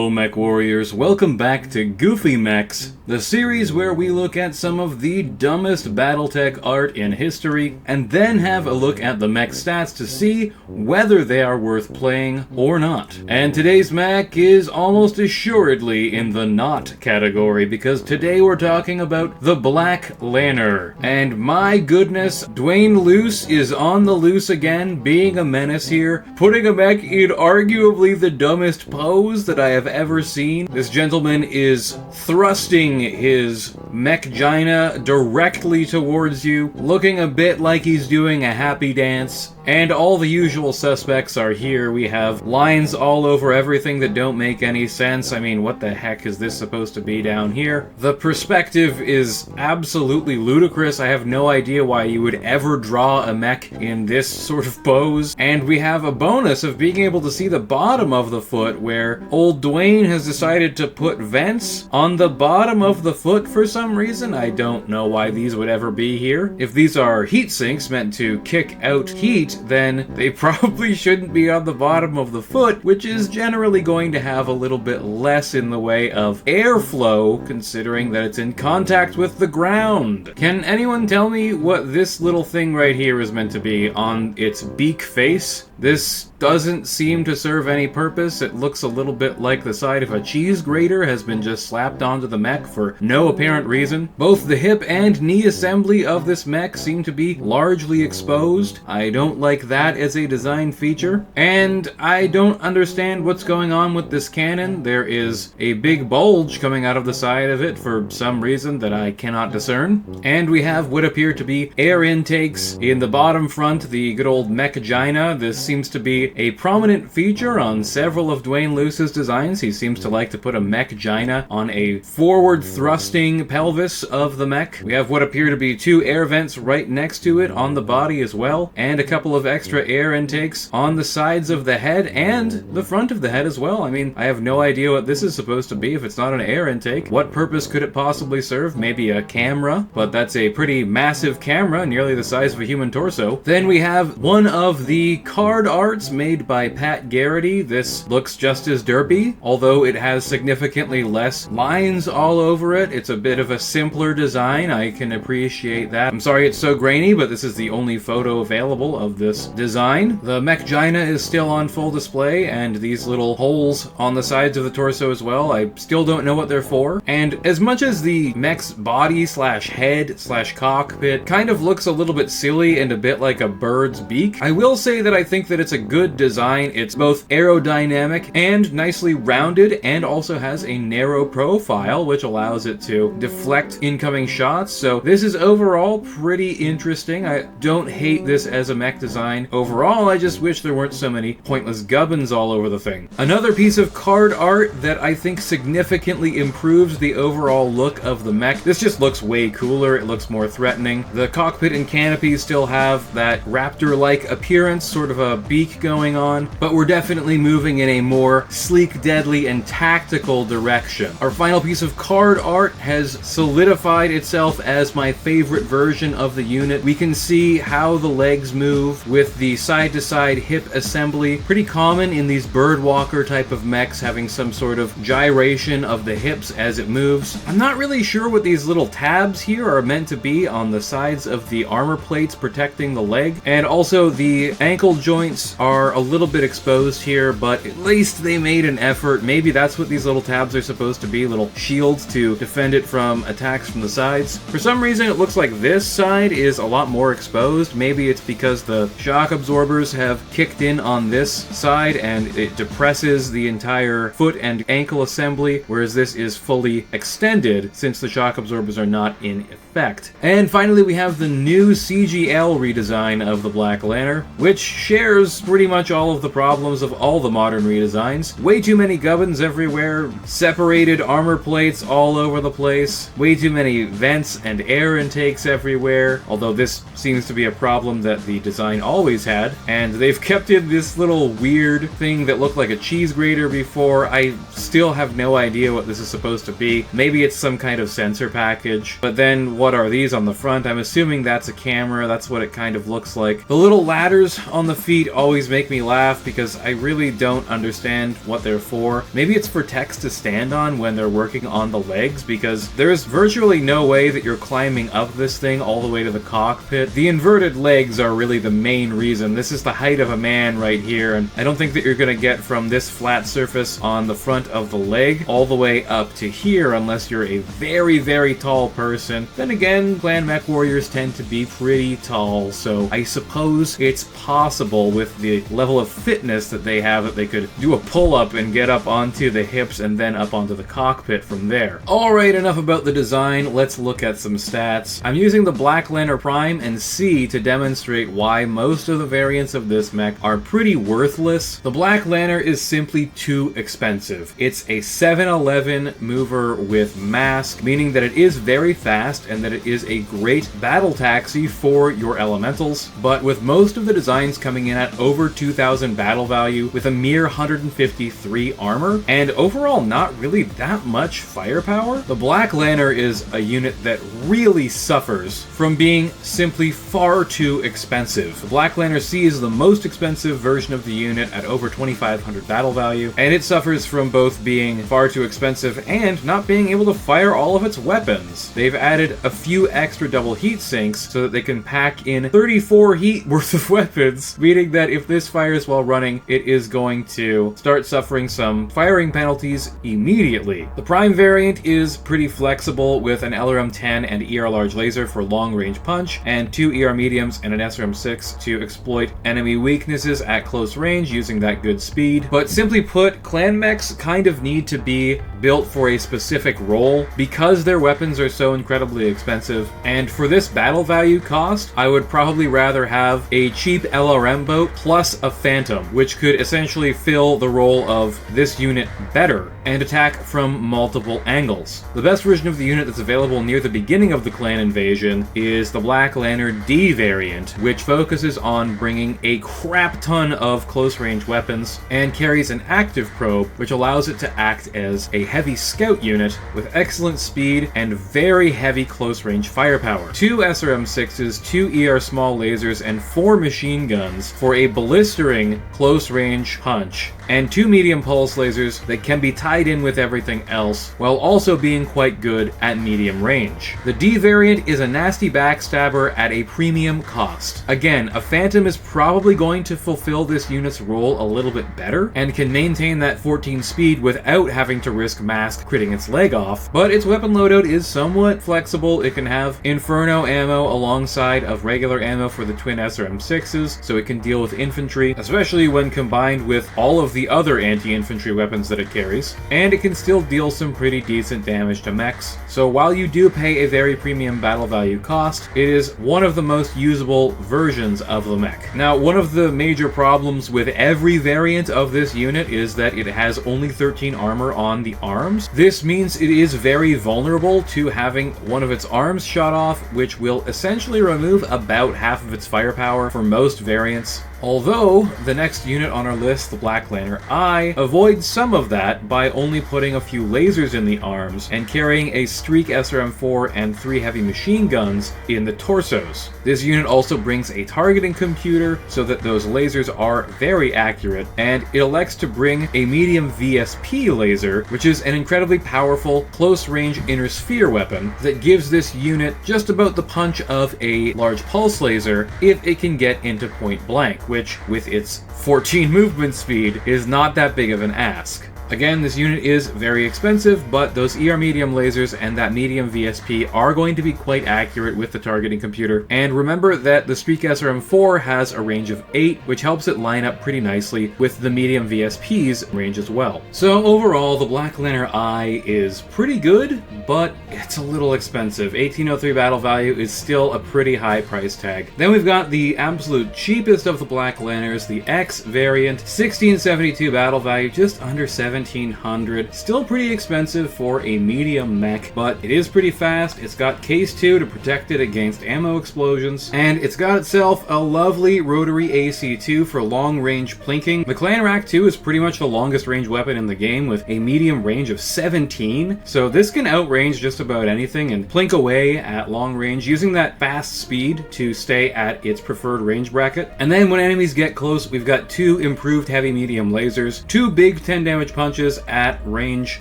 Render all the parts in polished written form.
Hello Mech Warriors, welcome back to Goofy Mechs, the series where we look at some of the dumbest Battletech art in history, and then have a look at the mech stats to see whether they are worth playing or not. And today's mech is almost assuredly in the not category, because today we're talking about the Black Lanner. And my goodness, Dwayne Loose is on the loose again, being a menace here, putting a mech in arguably the dumbest pose that I have ever seen. This gentleman is thrusting his mechgina directly towards you, looking a bit like he's doing a happy dance. And all the usual suspects are here. We have lines all over everything that don't make any sense. I mean, what the heck is this supposed to be down here? The perspective is absolutely ludicrous. I have no idea why you would ever draw a mech in this sort of pose. And we have a bonus of being able to see the bottom of the foot, where old Dwayne has decided to put vents on the bottom of the foot for some reason. I don't know why these would ever be here. If these are heat sinks meant to kick out heat, then they probably shouldn't be on the bottom of the foot, which is generally going to have a little bit less in the way of airflow, considering that it's in contact with the ground. Can anyone tell me what this little thing right here is meant to be on its beak face? This doesn't seem to serve any purpose. It looks a little bit like the side of a cheese grater has been just slapped onto the mech for no apparent reason. Both the hip and knee assembly of this mech seem to be largely exposed. I don't like that as a design feature. And I don't understand what's going on with this cannon. There is a big bulge coming out of the side of it for some reason that I cannot discern. And we have what appear to be air intakes in the bottom front, the good old mechgina. This seems to be a prominent feature on several of Dwayne Loose's designs. He seems to like to put a mechgina on a forward thrusting pelvis of the mech. We have what appear to be two air vents right next to it on the body as well, and a couple of extra air intakes on the sides of the head and the front of the head as well. I mean, I have no idea what this is supposed to be if it's not an air intake. What purpose could it possibly serve? Maybe a camera, but that's a pretty massive camera, nearly the size of a human torso. Then we have one of the card arts made by Pat Garrity. This looks just as derpy, although it has significantly less lines all over it. It's a bit of a simpler design. I can appreciate that. I'm sorry it's so grainy, but this is the only photo available of this design. The mechgina is still on full display, and these little holes on the sides of the torso as well. I still don't know what they're for. And as much as the mech's body slash head slash cockpit kind of looks a little bit silly and a bit like a bird's beak, I will say that I think that it's a good design. It's both aerodynamic and nicely rounded, and also has a narrow profile which allows it to deflect incoming shots. So this is overall pretty interesting. I don't hate this as a mech design overall. I just wish there weren't so many pointless gubbins all over the thing. Another piece of card art that I think significantly improves the overall look of the mech. This just looks way cooler. It looks more threatening. The cockpit and canopy still have that raptor-like appearance, sort of a beak going on, but we're definitely moving in a more sleek, deadly, and tactical direction. Our final piece of card art has solidified itself as my favorite version of the unit. We can see how the legs move with the side-to-side hip assembly. Pretty common in these birdwalker type of mechs, having some sort of gyration of the hips as it moves. I'm not really sure what these little tabs here are meant to be on the sides of the armor plates protecting the leg, and also the ankle joints are a little bit exposed here, but at least they made an effort. Maybe that's what these little tabs are supposed to be, little shields to defend it from attacks from the sides. For some reason it looks like this side is a lot more exposed. Maybe it's because the shock absorbers have kicked in on this side and it depresses the entire foot and ankle assembly, whereas this is fully extended since the shock absorbers are not in effect. And finally we have the new CGL redesign of the Black Lanner, which shares pretty much all of the problems of all the modern redesigns. Way too many gubbins everywhere, separated armor plates all over the place, way too many vents and air intakes everywhere, although this seems to be a problem that the design always had, and they've kept in this little weird thing that looked like a cheese grater before. I still have no idea what this is supposed to be. Maybe it's some kind of sensor package, but then what are these on the front? I'm assuming that's a camera. That's what it kind of looks like. The little ladders on the feet always make make me laugh because I really don't understand what they're for. Maybe it's for techs to stand on when they're working on the legs, because there's virtually no way that you're climbing up this thing all the way to the cockpit. The inverted legs are really the main reason. This is the height of a man right here, and I don't think that you're going to get from this flat surface on the front of the leg all the way up to here unless you're a very, very tall person. Then again, clan mech warriors tend to be pretty tall, so I suppose it's possible with the level of fitness that they have that they could do a pull-up and get up onto the hips and then up onto the cockpit from there. Alright, enough about the design, let's look at some stats. I'm using the Black Lanner Prime and C to demonstrate why most of the variants of this mech are pretty worthless. The Black Lanner is simply too expensive. It's a 711 mover with MASC, meaning that it is very fast and that it is a great battle taxi for your elementals, but with most of the designs coming in at over 2,000 battle value with a mere 153 armor, and overall not really that much firepower, the Black Lanner is a unit that really suffers from being simply far too expensive. The Black Lanner C is the most expensive version of the unit at over 2,500 battle value, and it suffers from both being far too expensive and not being able to fire all of its weapons. They've added a few extra double heat sinks so that they can pack in 34 heat worth of weapons, meaning that if this fires while running, it is going to start suffering some firing penalties immediately. The Prime variant is pretty flexible with an LRM-10 and ER large laser for long range punch, and 2 ER mediums and an SRM-6 to exploit enemy weaknesses at close range using that good speed. But simply put, clan mechs kind of need to be built for a specific role because their weapons are so incredibly expensive, and for this battle value cost, I would probably rather have a cheap LRM boat plus a Phantom, which could essentially fill the role of this unit better and attack from multiple angles. The best version of the unit that's available near the beginning of the clan invasion is the Black Lanner D variant, which focuses on bringing a crap ton of close range weapons and carries an active probe, which allows it to act as a heavy scout unit with excellent speed and very heavy close range firepower. 2 SRM-6s, 2 ER small lasers, and 4 machine guns for a blistering close range punch, and 2 medium pulse lasers that can be tied in with everything else while also being quite good at medium range. The D variant is a nasty backstabber at a premium cost. Again, a Phantom is probably going to fulfill this unit's role a little bit better and can maintain that 14 speed without having to risk MASC critting its leg off, but its weapon loadout is somewhat flexible. It can have Inferno ammo alongside of regular ammo for the twin SRM-6s, so it can deal with infantry, especially when combined with all of the other anti-infantry weapons that it carries, and it can still deal some pretty decent damage to mechs. So while you do pay a very premium battle value cost, it is one of the most usable versions of the mech. Now, one of the major problems with every variant of this unit is that it has only 13 armor on the arms. This means it is very vulnerable to having one of its arms shot off, which will essentially remove about half of its firepower for most variants. Although, the next unit on our list, the Black Lanner I, avoids some of that by only putting a few lasers in the arms and carrying a Streak SRM-4 and 3 heavy machine guns in the torsos. This unit also brings a targeting computer so that those lasers are very accurate, and it elects to bring a medium VSP laser, which is an incredibly powerful close-range inner sphere weapon that gives this unit just about the punch of a large pulse laser if it can get into point blank, which, with its 14 movement speed, is not that big of an ask. Again, this unit is very expensive, but those ER medium lasers and that medium VSP are going to be quite accurate with the targeting computer. And remember that the Streak SRM-4 has a range of 8, which helps it line up pretty nicely with the medium VSP's range as well. So overall, the Black Lanner I is pretty good, but it's a little expensive. 1803 battle value is still a pretty high price tag. Then we've got the absolute cheapest of the Black Lanners, the X variant, 1672 battle value, just under 17 1700. Still pretty expensive for a medium mech, but it is pretty fast. It's got case 2 to protect it against ammo explosions, and it's got itself a lovely rotary AC2 for long-range plinking. The Clan Rack 2 is pretty much the longest range weapon in the game with a medium range of 17, so this can outrange just about anything and plink away at long range using that fast speed to stay at its preferred range bracket. And then when enemies get close, we've got 2 improved heavy-medium lasers, 2 big 10 damage punches at range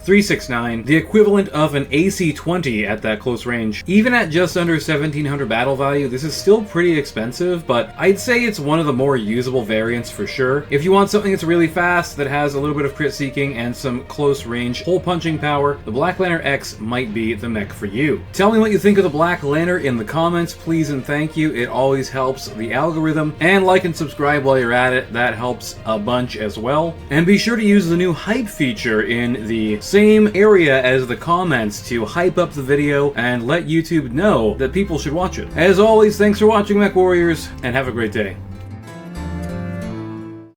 369, the equivalent of an AC-20 at that close range. Even at just under 1700 battle value, this is still pretty expensive, but I'd say it's one of the more usable variants for sure. If you want something that's really fast, that has a little bit of crit seeking and some close range hole punching power, the Black Lanner X might be the mech for you. Tell me what you think of the Black Lanner in the comments, please and thank you. It always helps the algorithm. And like and subscribe while you're at it, that helps a bunch as well. And be sure to use the new hype feature in the same area as the comments to hype up the video and let YouTube know that people should watch it. As always, thanks for watching, Mech Warriors, and have a great day.